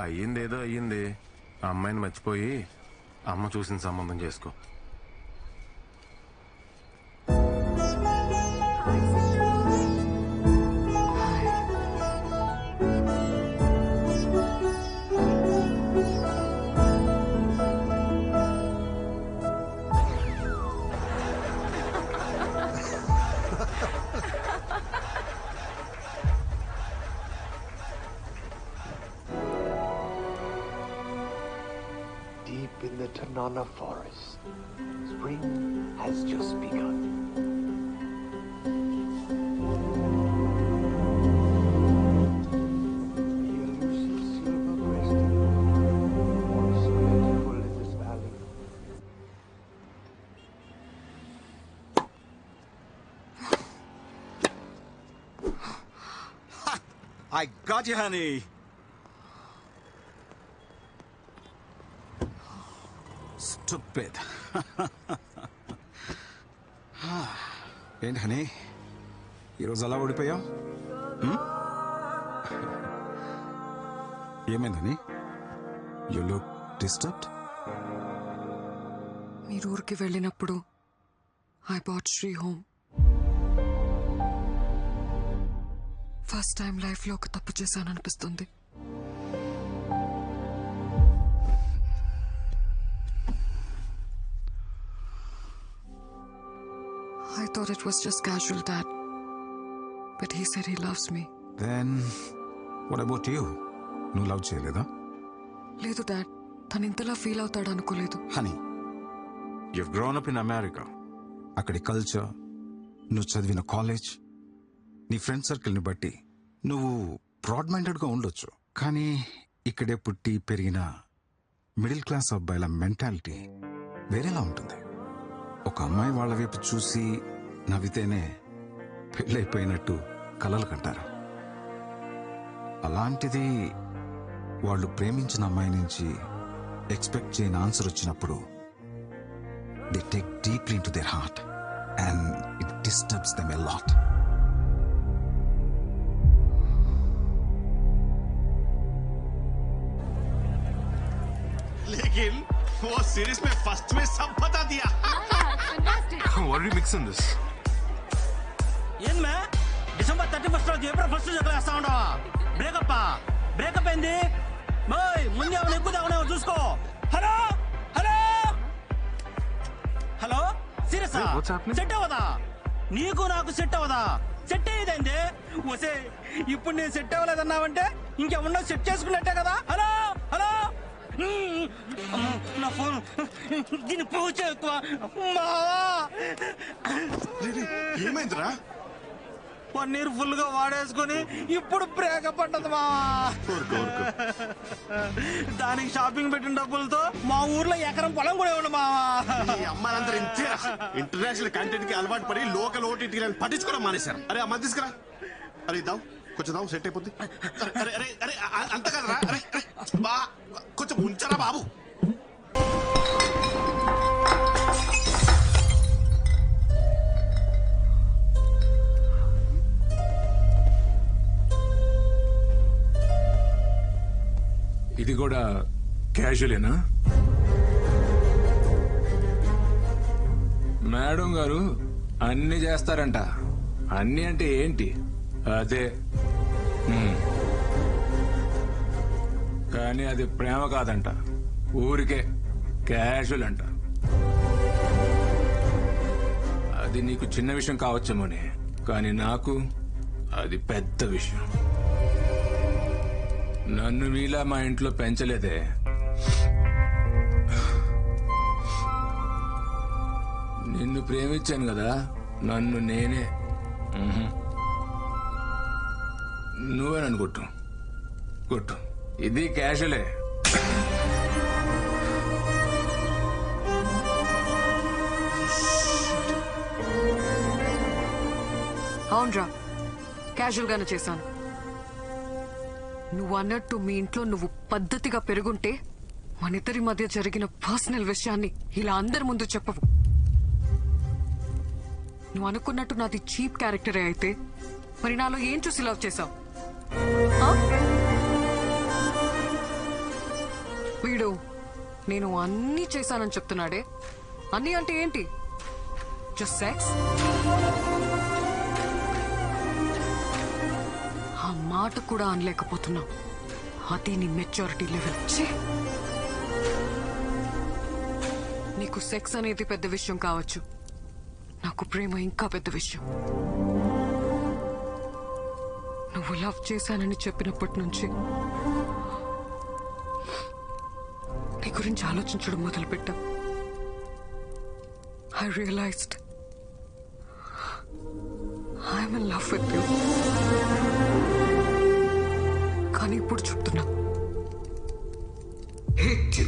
అయ్యిందేదో అయ్యింది. ఆ అమ్మాయిని మర్చిపోయి అమ్మ చూసిన సంబంధం చేసుకో. Deep in the Tanana forest, spring has just begun. The elusive silver-breasted once plentiful in this valley. I got you, honey. Stupid. ఏంటి హనీ, ఈరోజు అలా ఓడిపోయావు? ఏమైందని? You look disturbed. మీరు ఊరికి వెళ్ళినప్పుడు ఐ బాట్ శ్రీ హోమ్. ఫస్ట్ టైం లైఫ్ లో ఒక తప్పు చేశాననిపిస్తుంది. I thought it was just casual, Dad. But he said he loves me. Then, what about you? నువ్వు లవ్ చేయలేదా? లేదు డాడ్, తను ఇంతలా ఫీల్ అవుతాడు అనుకోలేదు. Honey, you've grown up in America. అక్కడి కల్చర్, నువ్వు చదివిన కాలేజ్, నీ ఫ్రెండ్ సర్కిల్ని బట్టి నువ్వు బ్రాడ్ మైండెడ్గా ఉండొచ్చు. కానీ ఇక్కడే పుట్టి పెరిగిన మిడిల్ క్లాస్ అబ్బాయిల మెంటాలిటీ వేరేలా ఉంటుంది. ఒక అమ్మాయి వాళ్ళ వైపు చూసి నవ్వితేనే పెళ్ళైపోయినట్టు కలలు కంటారు. అలాంటిది వాళ్ళు ప్రేమించిన అమ్మాయి నుంచి ఎక్స్పెక్ట్ చేయని ఆన్సర్ వచ్చినప్పుడు they take deeply in to their heart and it disturbs them a lot. लेकिन वो सीरीज में फर्स्ट में सब बता दिया. What are you mixing this? ఏం మే డిసెంబర్ 31 రోజు ఏప్రిల్ 1 చేస్తా ఉండవా? బ్రేకప్ ఏంది? బాయ్ ముందు ఏమైనా ఎక్కువ తాగునేమో చూసుకో. Hello hello hello, serious set అవ్వదా? నీకు నాకు సెట్ అవ్వదా? సెట్ అయ్యేదండి. వసే ఇప్పుడు నేను సెట్ అవ్వలేదన్నావంటే ఇంకేమన్నా సెట్ చేసుకున్నట్టే కదా. హలో హలో, నా ఫోన్ దీన్ని పూజ ఎక్కువ. ఏమైందిరా? పన్నీర్ ఫుల్ గా వాడేసుకుని ఇప్పుడు బ్రేకప్ పడ్డది మా. దానికి షాపింగ్ పెట్టిన డబ్బులతో మా ఊర్లో ఎకరం పొలం కూడా ఇవ్వండి మావా. ఈ అమ్మాయిలందరూ ఇంతే. ఇంటర్నేషనల్ కంటెంట్ కి అలవాటు పడి లోకల్ ఓటీటీ పట్టించుకోవడం మానేశారు. అరే అమ్మ తీసుకురా. అరే ఇద్దాం, కొంచెం దావు, సెట్ అయిపోద్ది. అరే అరే అరే అంత కదరా. అరే బా కొంచెం ఉంచరా బాబు. ఇది కూడా క్యాజువలేనా? మేడం గారు అన్ని చేస్తారంట. అన్ని అంటే ఏంటి? అదే కానీ అది ప్రేమ కాదంట, ఊరికే క్యాజువల్ అంట. అది నీకు చిన్న విషయం కావచ్చేమోనే, కానీ నాకు అది పెద్ద విషయం. నన్ను మీలా మా ఇంట్లో పెంచలేదే. నిన్ను ప్రేమించాను కదా, నన్ను నేనే. నువ్వే నన్ను కొట్టు. ఇది క్యాషువలే. అవునరా, క్యాజువల్ గానే చేశాను. నువ్వు అన్నట్టు మీ ఇంట్లో నువ్వు పద్ధతిగా పెరుగుంటే మనిద్దరి మధ్య జరిగిన పర్సనల్ విషయాన్ని ఇలా అందరి ముందు చెప్పవు. నువ్వు అనుకున్నట్టు నాది చీప్ క్యారెక్టరే అయితే మరి నాలో ఏం చూసి లవ్ చేశావు? నేను అన్నీ చేశానని చెప్తున్నాడే. అన్నీ అంటే ఏంటి? Just sex? ఆ మాట కూడా అనలేకపోతున్నా. అది నీ మెచ్యూరిటీ లెవెల్. నీకు సెక్స్ అనేది పెద్ద విషయం కావచ్చు, నాకు ప్రేమ ఇంకా పెద్ద విషయం. నువ్వు లవ్ చేశానని చెప్పినప్పటి నుంచి నీ గురించి ఆలోచించడం మొదలుపెట్టా. I realized I'm in love with you. కానీ ఇప్పుడు చెప్తున్నా, హేట్ యూ.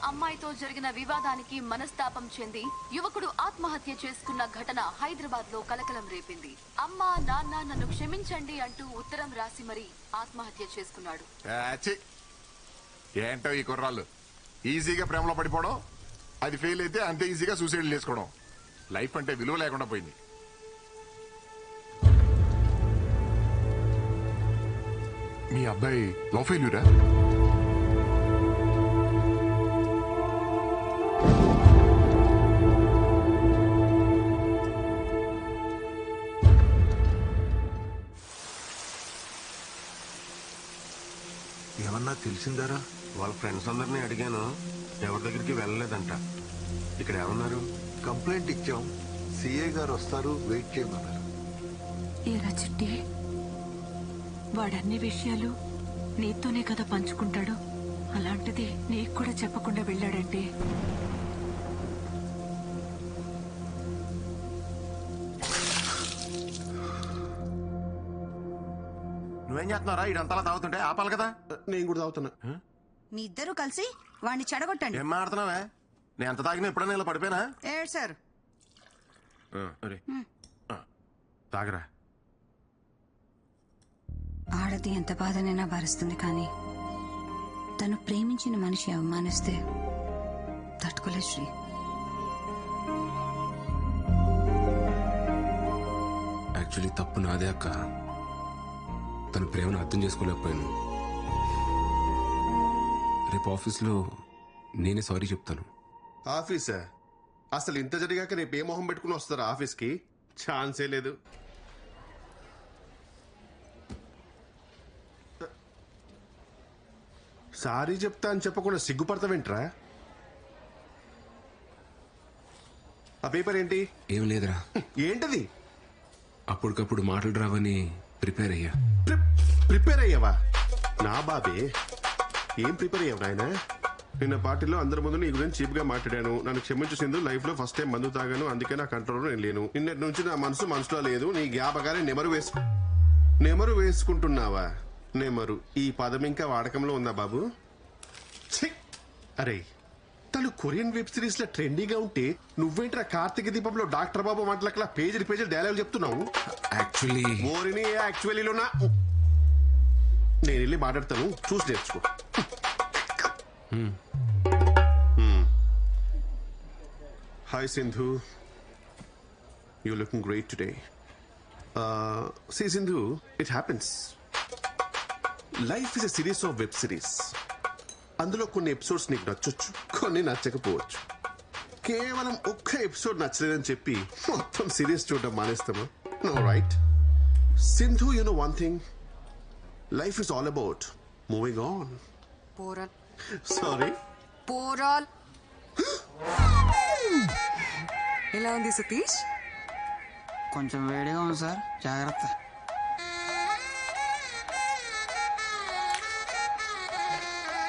అమ్మాయితో జరిగిన వివాదానికి మనస్తాపం చెంది యువకుడు ఆత్మహత్య చేసుకున్న ఘటన హైదరాబాద్ లో కలకలం రేపింది. అమ్మా నాన్న నన్ను క్షమించండి అంటూ ఉత్తరం రాసి మరీ ఆత్మహత్య చేసుకున్నాడు. ఏంటో ఈ కుర్రాళ్ళు ఈజీగా ప్రేమలో పడిపోవడం, అది ఫెయిల్ అయితే అంతే ఈజీగా సూసైడ్ చేసుకోవడం. లైఫ్ అంటే విలువ లేకుండా పోయింది. మీ అబ్బాయి లవ్ ఫెయిల్యూరా? ఏమన్నా తెలిసిందారా? వాళ్ళ ఫ్రెండ్స్ అందరినీ అడిగాను, ఎవరి దగ్గరికి వెళ్ళలేదంట. ఇక్కడ ఏమన్నారు? కంప్లైంట్ ఇచ్చాం, సిఐ గారు వస్తారు, వెయిట్ చేయమన్నారు. ఏరా చిట్టి, వాడన్ని విషయాలు నీతోనే కదా పంచుకుంటాడు. అలాంటిది నీకు కూడా చెప్పకుండా వెళ్ళాడంటే నువ్వేం చేస్తున్నారా? ఇదంతలా తాగుతుంటే ఆపాలి కదా. నేను కూడా తాగుతున్నా. మీ ఇద్దరు కలిసి వాడిని చెడగొట్టండి. ఏం మాడుతున్నావే? నేను ఎంత తాగినా ఎప్పుడైనా ఇలా పడిపోయినా? సార్ తాగరా. ఆడది ఎంత బాధనైనా భరిస్తుంది, కానీ తను ప్రేమించిన మనిషి అవమానిస్తే తట్టుకోలేదు శ్రీ. యాక్చువల్లీ తప్పు నాదే అక్క. తన ప్రేమను అర్థం చేసుకోలేకపోయాను. రేపు ఆఫీస్లో నేనే సారీ చెప్తాను. ఆఫీసా? అసలు ఇంత జరిగాక రేపు ఏ మొహం పెట్టుకుని వస్తారా ఆఫీస్కి? ఛాన్సే లేదు. సారీ చెప్తా అని చెప్పకుండా సిగ్గుపడతావేంట్రా? ఆ పేపర్ ఏంటి? ఏం లేదురా. ఏంటది? అప్పటికప్పుడు మాటలు రావని ప్రిపేర్ అయ్యా. ప్రిపేర్ అయ్యావా? నా బాబే, ఏం ప్రిపేర్ అయ్యావు నాయన? నిన్న పార్టీలో అందరి ముందు నీ గురించి చీప్ గా మాట్లాడాను. నన్ను క్షమించు సింధు, లైఫ్ లో ఫస్ట్ టైం మందు తాగాను, అందుకే నా కంట్రోల్లో నేను లేను. నిన్నటి నుంచి నా మనసు మనసులో లేదు. నీ జ్ఞాపకాలే నెమరు వేసుకుంటున్నావా? నెమరు ఈ పదం ఇంకా వాడకంలో ఉందా బాబు? అరే, తను కొరియన్ వెబ్ సిరీస్ లో ట్రెండీగా ఉంటే నువ్వేంట్రా కార్తీక దీపంలో డాక్టర్ బాబు మాటలకలా పేజీలు డైలాగ్ చెప్తున్నావు? యాక్చువల్లీలోనా? నేను వెళ్ళి మాట్లాడతాను, చూసి నేర్చుకో. Hi Sindhu, you're looking great today. See Sindhu, it happens. Life is a series of web series. అందులో కొన్ని ఎపిసోడ్స్ నీకు నచ్చొచ్చు, కొన్ని నచ్చకపోవచ్చు. కేవలం ఒక్క ఎపిసోడ్ నచ్చలేదని చెప్పి మొత్తం సిరీస్ చూడడం మానేస్తామా? No right. Sindhu, you know one thing, life is all about moving on. పోరాల్. Sorry? పోరాల్. ఎలా ఉంది సతీష్? కొంచెం వేడిగా ఉంది సార్, జాగ్రత్త.